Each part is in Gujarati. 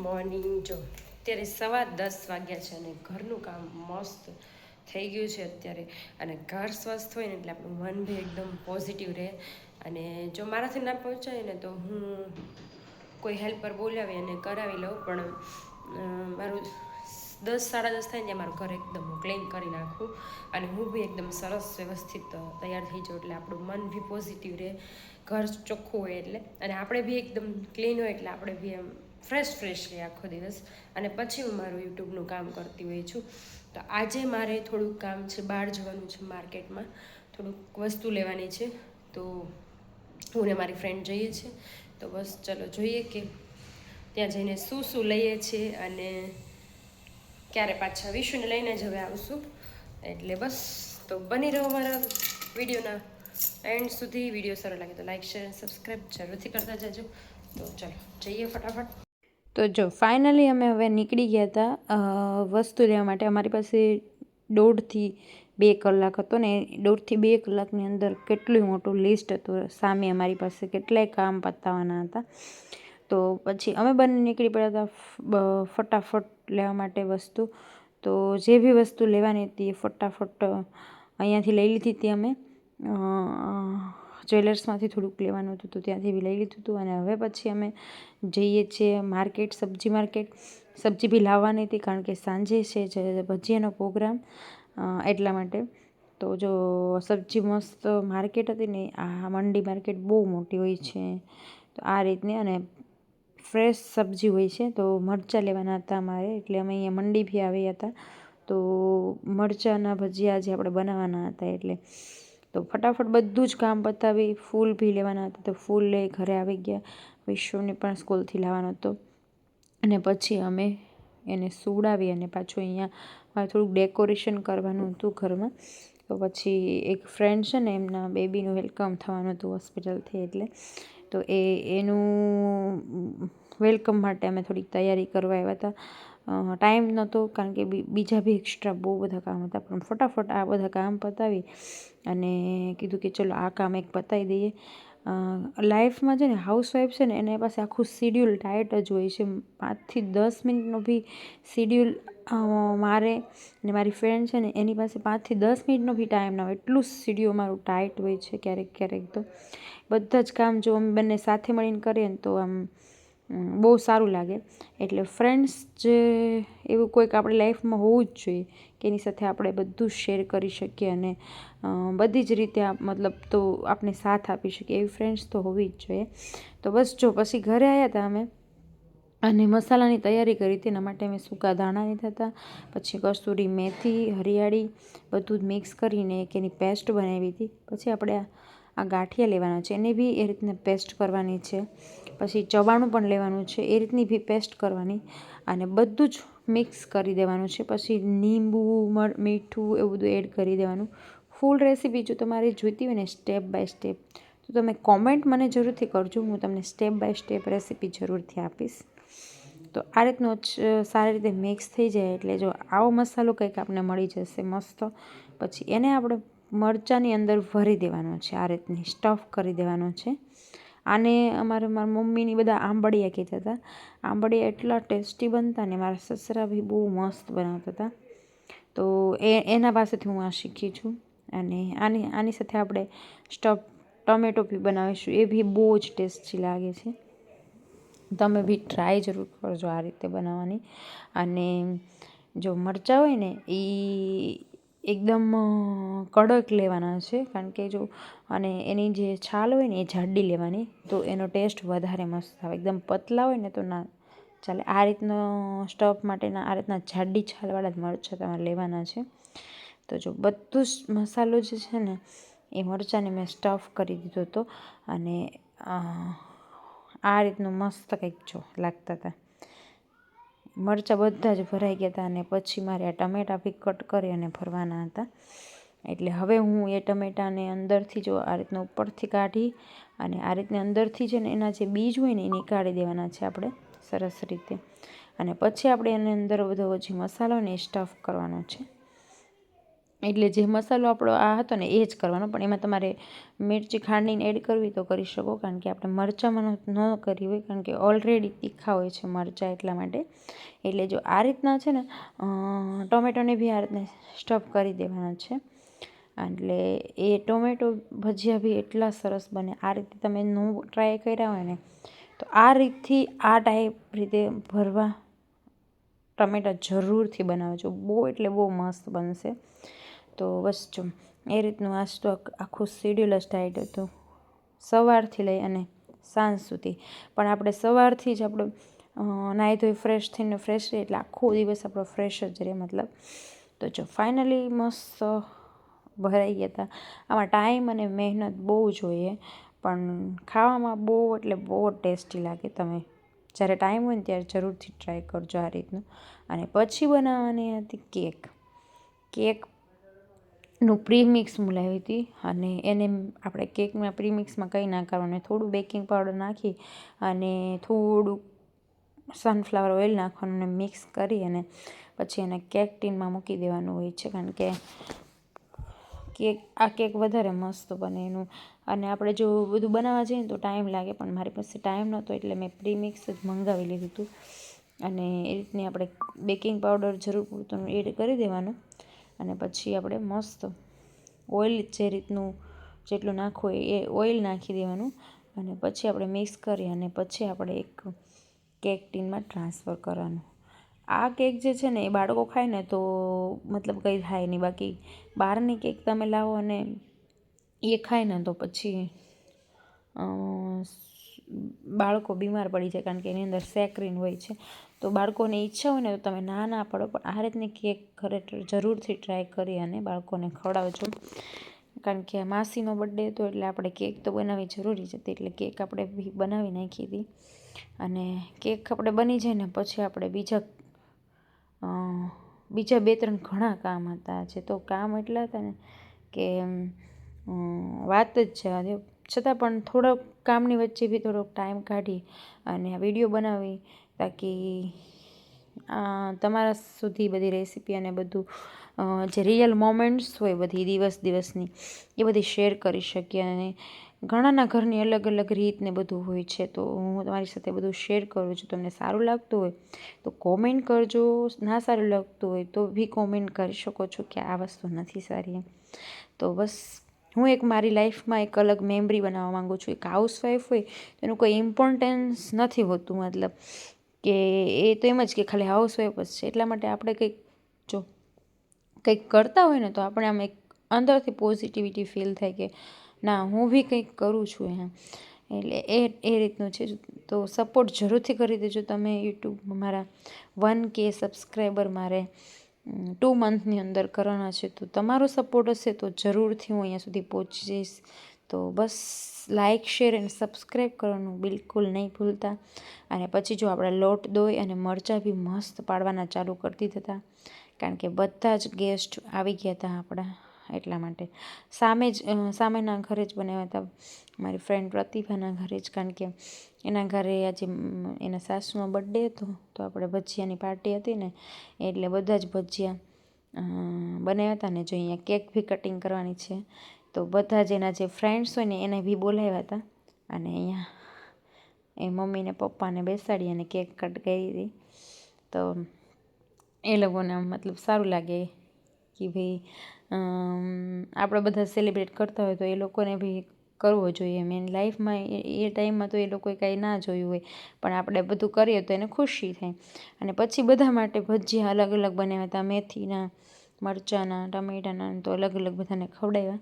મોર્નિંગ જો અત્યારે 10:15 વાગ્યા છે અને ઘરનું કામ મસ્ત થઈ ગયું છે અત્યારે. અને ઘર સ્વસ્થ હોય ને એટલે આપણું મન બી એકદમ પોઝિટિવ રહે. અને જો મારાથી ના પહોંચાય ને તો હું કોઈ હેલ્પર બોલાવી અને કરાવી લઉં, પણ મારું 10-10:30 થાય ને ત્યાં મારું ઘર એકદમ ક્લીન કરી નાખું અને હું બી એકદમ સરસ વ્યવસ્થિત તૈયાર થઈ જાઉં. એટલે આપણું મન બી પોઝિટિવ રહે, ઘર ચોખ્ખું હોય એટલે. અને આપણે બી એકદમ ક્લીન હોય એટલે આપણે બી એમ ફ્રેશ રહે આખો દિવસ. અને પછી હું મારું યુટ્યુબનું કામ કરતી હોય છું. તો આજે મારે થોડુંક કામ છે, બહાર જવાનું છે માર્કેટમાં, થોડુંક વસ્તુ લેવાની છે. તો હું ને મારી ફ્રેન્ડ જઈએ છીએ. તો બસ ચલો જોઈએ કે ત્યાં જઈને શું શું લઈએ છીએ અને ક્યારે પાછા વિશુને લઈને જ હવે આવશું. એટલે બસ તો બની રહો મારા વિડીયોના એન્ડ સુધી. વિડીયો સારો લાગે તો લાઈક શેર અને સબસ્ક્રાઈબ જરૂરથી કરતા જજો. તો ચલો જઈએ ફટાફટ. તો જો ફાઇનલી અમે હવે નીકળી ગયા હતા વસ્તુ લેવા માટે. અમારી પાસે 1.5 થી 2 કલાક હતો ને 1.5 થી 2 કલાકની અંદર કેટલું મોટું લિસ્ટ હતું સામે અમારી પાસે, કેટલાય કામ પતાવવાના હતા. તો પછી અમે બંને નીકળી પડ્યા હતા ફટાફટ લેવા માટે વસ્તુ. તો જે બી વસ્તુ લેવાની હતી એ ફટાફટ અહીંયાથી લઈ લીધી હતી અમે. જ્વેલર્સમાંથી થોડુંક લેવાનું હતું તો ત્યાંથી બી લઈ લીધું હતું. અને હવે પછી અમે જઈએ છીએ માર્કેટ, સબ્જી માર્કેટ. સબ્જી બી લાવવાની હતી કારણ કે સાંજે છે જે ભજીયાનો પ્રોગ્રામ, એટલા માટે. તો જો સબ્જી મસ્ત માર્કેટ હતી ને, આ મંડી માર્કેટ બહુ મોટી હોય છે. તો આ રીતની અને ફ્રેશ સબ્જી હોય છે. તો મરચાં લેવાના હતા અમારે, એટલે અમે અહીંયા મંડી બી આવ્યા હતા. તો મરચાંના ભજીયા આજે આપણે બનાવવાના હતા એટલે. તો ફટાફટ બધું જ કામ પતાવી ફૂલ બી લેવાના હતા તો ફૂલ લઈ ઘરે આવી ગયા. વિશુને પણ સ્કૂલથી લાવવાનો હતો. અને પછી અમે એને સુવડાવી અને પાછું અહીંયા મારે થોડુંક ડેકોરેશન કરવાનું હતું ઘરમાં. તો પછી એક ફ્રેન્ડ છે ને, એમના બેબીનું વેલકમ થવાનું હતું હોસ્પિટલથી, એટલે તો એનું વેલકમ માટે અમે થોડીક તૈયારી કરવા આવ્યા હતા. ટાઈમ નહોતો કારણ કે બીજા બી એક્સ્ટ્રા બહુ બધા કામ હતા, પણ ફટાફટ આ બધા કામ પતાવી અને કીધું કે ચલો આ કામ એક પતાવી દઈએ. લાઈફમાં છે ને હાઉસવાઈફ છે ને એના પાસે આખું શિડ્યુલ ટાઈટ જ હોય છે. 5 થી 10 મિનિટનો બી શિડ્યુલ મારે અને મારી ફ્રેન્ડ છે ને એની પાસે 5 થી 10 મિનિટનો બી ટાઈમ ના હોય, એટલું શિડ્યુલ મારું ટાઈટ હોય છે. ક્યારેક તો બધા જ કામ જો અમે બંને સાથે મળીને કરીએ ને તો આમ બહુ સારું લાગે. એટલે ફ્રેન્ડ્સ જે એવું કોઈક આપણી લાઈફમાં હોવું જ જોઈએ કે એની સાથે આપણે બધું શેર કરી શકીએ અને બધી જ રીતે મતલબ તો આપણે સાથ આપી શકીએ, એવી ફ્રેન્ડ્સ તો હોવી જ જોઈએ. તો બસ જો પછી ઘરે આવ્યા હતા અમે અને મસાલાની તૈયારી કરી હતી. એના માટે મેં સૂકા ધાણા લીધા હતા, પછી કસૂરી મેથી, હરિયાળી બધું જ મિક્સ કરીને એક એની પેસ્ટ બનાવી હતી. પછી આપણે આ ગાંઠિયા લેવાના છે, એને બી એ રીતને પેસ્ટ કરવાની છે. પછી ચવાણું પણ લેવાનું છે, એ રીતની બી પેસ્ટ કરવાની અને બધું જ મિક્સ કરી દેવાનું છે. પછી લીંબુ, મીઠું એવું બધું એડ કરી દેવાનું. ફૂલ રેસીપી જો તમારે જોઈતી હોય ને સ્ટેપ બાય સ્ટેપ તો તમે કોમેન્ટ મને જરૂરથી કરજો, હું તમને સ્ટેપ બાય સ્ટેપ રેસીપી જરૂરથી આપીશ. તો આ રીતનું સારી રીતે મિક્સ થઈ જાય એટલે જો આવો મસાલો કંઈક આપણે મળી જશે મસ્ત. પછી એને આપણે મરચાંની અંદર ભરી દેવાનો છે, આ રીતની સ્ટફ કરી દેવાનો છે. આને મારા મમ્મીની બધા આંબળિયા કહેતા હતા. આંબળિયા એટલા ટેસ્ટી બનતા ને, મારા સસરા બી બહુ મસ્ત બનાવતા હતા. તો એના પાસેથી હું આ શીખી છું. અને આની સાથે આપણે સ્ટફ ટમેટો બી બનાવીશું, એ બી બહુ જ ટેસ્ટી લાગે છે. તમે બી ટ્રાય જરૂર કરજો આ રીતે બનાવવાની. અને જો મરચાં હોય ને એ એકદમ કડક લેવાના છે કારણ કે જો અને એની જે છાલ હોય ને એ જાડી લેવાની, તો એનો ટેસ્ટ વધારે મસ્ત આવે. એકદમ પતલા હોય ને તો ના ચાલે. આ રીતનો સ્ટફ માટેના આ રીતના જાડી છાલવાળા જ મરચાં તમારે લેવાના છે. તો જો બધું જ મસાલો જે છે ને એ મરચાંને મેં સ્ટફ કરી દીધો હતો અને આ રીતનું મસ્ત કંઈક જો લાગતા હતા. મરચાં બધા જ ભરાઈ ગયા હતા અને પછી મારે આ ટમેટાં બી કટ કરી અને ભરવાના હતા. એટલે હવે હું એ ટમેટાને અંદરથી જો આ રીતના ઉપરથી કાઢી અને આ રીતની અંદરથી છે ને એના જે બીજ હોય ને એ નીકાળી દેવાના છે આપણે સરસ રીતે. અને પછી આપણે એની અંદર બધો જે મસાલો ને એ સ્ટફ કરવાનો છે. એટલે જે મસાલો આપણો આ હતો ને એ જ કરવાનો, પણ એમાં તમારે મિરચી ખાંડીને એડ કરવી તો કરી શકો, કારણ કે આપણે મરચાંમાં ન કરી હોય, કારણ કે ઓલરેડી તીખા હોય છે મરચાં, એટલા માટે. એટલે જો આ રીતના છે ને ટોમેટોને બી આ રીતના સ્ટફ કરી દેવાના છે. એટલે એ ટોમેટો ભજીયા બી એટલા સરસ બને. આ રીતે તમે ન ટ્રાય કર્યા હોય ને તો આ રીતથી આ ટાઈપ રીતે ભરવા ટમેટાં જરૂરથી બનાવજો, બહુ એટલે બહુ મસ્ત બનશે. તો બસ જો એ રીતનું આજ તો આખું શેડ્યુલ જ ટાઈટ હતું, સવારથી લઈ અને સાંજ સુધી. પણ આપણે સવારથી જ આપણે નાહી ધોઈ ફ્રેશ થઈને ફ્રેશ રહીએ એટલે આખો દિવસ આપણો ફ્રેશ જ રહે મતલબ. તો જો ફાઇનલી મસ્ત ભરાઈ ગયા હતા. આમાં ટાઈમ અને મહેનત બહુ જોઈએ, પણ ખાવામાં બહુ એટલે બહુ ટેસ્ટી લાગે. તમે જ્યારે ટાઈમ હોય ને ત્યારે જરૂરથી ટ્રાય કરજો આ રીતનું. અને પછી બનાવવાની હતી કેકનું પ્રીમિક્સ હું લાવી હતી, અને એને આપણે કેકના પ્રીમિક્સમાં કંઈ ના કરવાનું, થોડું બેકિંગ પાવડર નાખી અને થોડું સનફ્લાવર ઓઇલ નાખવાનું અને મિક્સ કરી અને પછી એને કેક ટીનમાં મૂકી દેવાનું હોય છે, કારણ કે આ કેક વધારે મસ્ત બને એનું. અને આપણે જો બધું બનાવવા જઈએ ને તો ટાઈમ લાગે, પણ મારી પાસે ટાઈમ નહોતો એટલે મેં પ્રીમિક્સ જ મંગાવી લીધું હતું. અને એ રીતની આપણે બેકિંગ પાવડર જરૂર પૂરતું એડ કરી દેવાનું, અને પછી આપણે મસ્ત ઓઇલ જે રીતનું જેટલું નાખવું હોય એ ઓઇલ નાખી દેવાનું, અને પછી આપણે મિક્સ કરી અને પછી આપણે એક કેક ટીનમાં ટ્રાન્સફર કરવાનું. આ કેક જે છે ને એ બાળકો ખાય ને તો મતલબ કંઈ થાય નહીં, બાકી બહારની કેક તમે લાવો અને એ ખાય ને તો પછી બાળકો બીમાર પડી જાય, કારણ કે એની અંદર સેક્રીન હોય છે. તો બાળકોને ઈચ્છા હોય ને તો તમે ના પાડો, પણ આ રીતની કેક ખરેખર જરૂરથી ટ્રાય કરી અને બાળકોને ખવડાવજો. કારણ કે માસીનો બર્થડે હતો એટલે આપણે કેક તો બનાવવી જરૂરી જ હતી, એટલે કેક આપણે બી બનાવી નાખી હતી. અને કેક આપણે બની જાય ને પછી આપણે બીજા 2-3 ઘણા કામ હતા. આજે તો કામ એટલા હતા ને કે વાત જ જવા દો. છતાં પણ થોડોક કામની વચ્ચે બી થોડોક ટાઈમ કાઢી અને આ વિડીયો બનાવી, તાકી તમારા સુધી બધી રેસીપી અને બધું જે રિયલ મોમેન્ટ્સ હોય બધી દિવસની એ બધી શેર કરી શકીએ. અને ઘણાના ઘરની અલગ અલગ રીત ને બધું હોય છે, તો હું તમારી સાથે બધું શેર કરું છું. તમને સારું લાગતું હોય તો કોમેન્ટ કરજો, ના સારું લાગતું હોય તો બી કોમેન્ટ કરી શકો છો કે આ વસ્તુ નથી સારી એમ. તો બસ હું એક મારી લાઈફમાં એક અલગ મેમરી બનાવવા માગું છું. એક હાઉસવાઈફ હોય તો એનું કોઈ ઇમ્પોર્ટન્સ નથી હોતું, મતલબ કે એ તો એમ જ કે ખાલી હાઉસવાઈફ જ છે. એટલા માટે આપણે કંઈક કરતા હોય ને તો આપણે આમ એક અંદરથી પોઝિટિવિટી ફીલ થાય કે ના હું બી કંઈક કરું છું એમ. એટલે એ રીતનું છે. તો સપોર્ટ જરૂરથી કરી દેજો તમે. યુટ્યુબમાં મારા 1K સબસ્ક્રાઈબર મારે 2 મંથની અંદર કરવાના છે, તો તમારો સપોર્ટ હશે તો જરૂરથી હું અહીંયા સુધી પહોંચી જઈશ. તો બસ લાઇક, શેર એન્ડ સબસ્ક્રાઈબ કરવાનું બિલકુલ નહીં ભૂલતા. અને પછી જો આપણે લોટ દોઈ અને મરચાં બી મસ્ત પાડવાના ચાલુ કરી દીધા હતા, કારણ કે બધા જ ગેસ્ટ આવી ગયા હતા આપણા, એટલા માટે. સામેના ઘરે જ બનાવ્યા હતા, મારી ફ્રેન્ડ પ્રતિભાના ઘરે જ, કારણ કે એના ઘરે આજે એના સાસુનો બર્થડે હતો, તો આપણે ભજીયાની પાર્ટી હતી ને એટલે બધા જ ભજીયા બનાવ્યા હતા. ને જો અહીંયા કેક બી કટિંગ કરવાની છે, તો બધા જ એના જે ફ્રેન્ડ્સ હોય ને એને બી બોલાવ્યા હતા. અને અહીંયા એ મમ્મીને પપ્પાને બેસાડી અને કેક કટ કરી હતી. તો એ લોકોને મતલબ સારું લાગે કે ભાઈ આપણે બધા સેલિબ્રેટ કરતા હોય તો એ લોકોને બી કરવો જોઈએ. મેં લાઈફમાં એ ટાઈમમાં તો એ લોકોએ કાંઈ ના જોયું હોય, પણ આપણે બધું કરીએ તો એને ખુશી થાય. અને પછી બધા માટે ભજીયા અલગ અલગ બનાવ્યા હતા, મેથીના, મરચાંના, ટમેટાના, તો અલગ અલગ બધાને ખવડાવ્યા.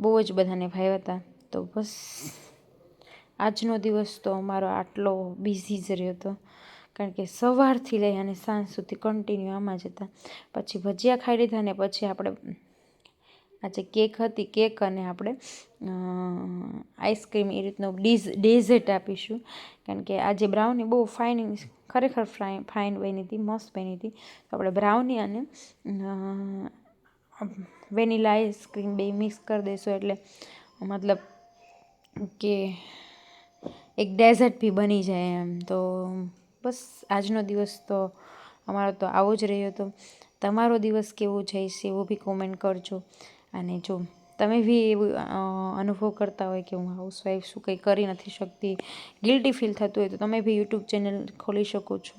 બહુ જ બધાને ભાવ્યા હતા. તો બસ આજનો દિવસ તો અમારો આટલો બિઝી જ રહ્યો હતો, કારણ કે સવારથી લઈ અને સાંજ સુધી કન્ટિન્યુ આમાં જ હતા. પછી ભજીયા ખાઈ લીધા ને પછી આપણે આજે કેક હતી, કેક અને આપણે આઈસ્ક્રીમ એ રીતનો ડેઝર્ટ આપીશું, કારણ કે આજે બ્રાઉની બહુ ખરેખર ફાઇન બની હતી, મસ્ત બની હતી. તો આપણે બ્રાઉની અને વેનીલા આઈસ્ક્રીમ બે મિક્સ કરી દઈશું, એટલે મતલબ કે એક ડેઝર્ટ બી બની જાય એમ. તો બસ આજનો દિવસ તો અમારો તો આવો જ રહ્યો હતો. તમારો દિવસ કેવો જાય છે એવો બી કોમેન્ટ કરજો. અને જો તમે બી એવું અનુભવ કરતા હોય કે હું હાઉસવાઈફ શું કંઈ કરી નથી શકતી, ગિલ્ટી ફીલ થતું હોય, તો તમે બી યુટ્યુબ ચેનલ ખોલી શકો છો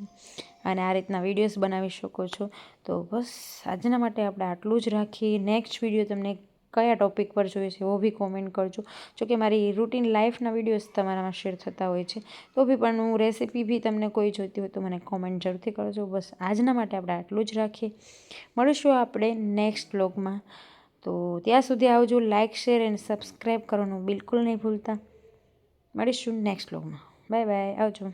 અને આ રીતના વિડીયોઝ બનાવી શકો છો. તો બસ આજના માટે આપણે આટલું જ રાખીએ. નેક્સ્ટ વિડીયો તમને કયા ટૉપિક પર જોઈએ છે એવો બી કોમેન્ટ કરજો. જોકે મારી રૂટીન લાઈફના વિડીયોઝ તમારામાં શેર થતા હોય છે, તો બી પણ હું રેસીપી બી તમને કોઈ જોઈતી હોય તો મને કોમેન્ટ જરૂરથી કરજો. બસ આજના માટે આપણે આટલું જ રાખીએ. મળીશું આપણે નેક્સ્ટ બ્લોગમાં. તો ત્યાં સુધી આવજો. લાઇક, શેર એન્ડ સબસ્ક્રાઈબ કરવાનું બિલકુલ નહીં ભૂલતા. મળીશું નેક્સ્ટ બ્લોગમાં. બાય બાય, આવજો.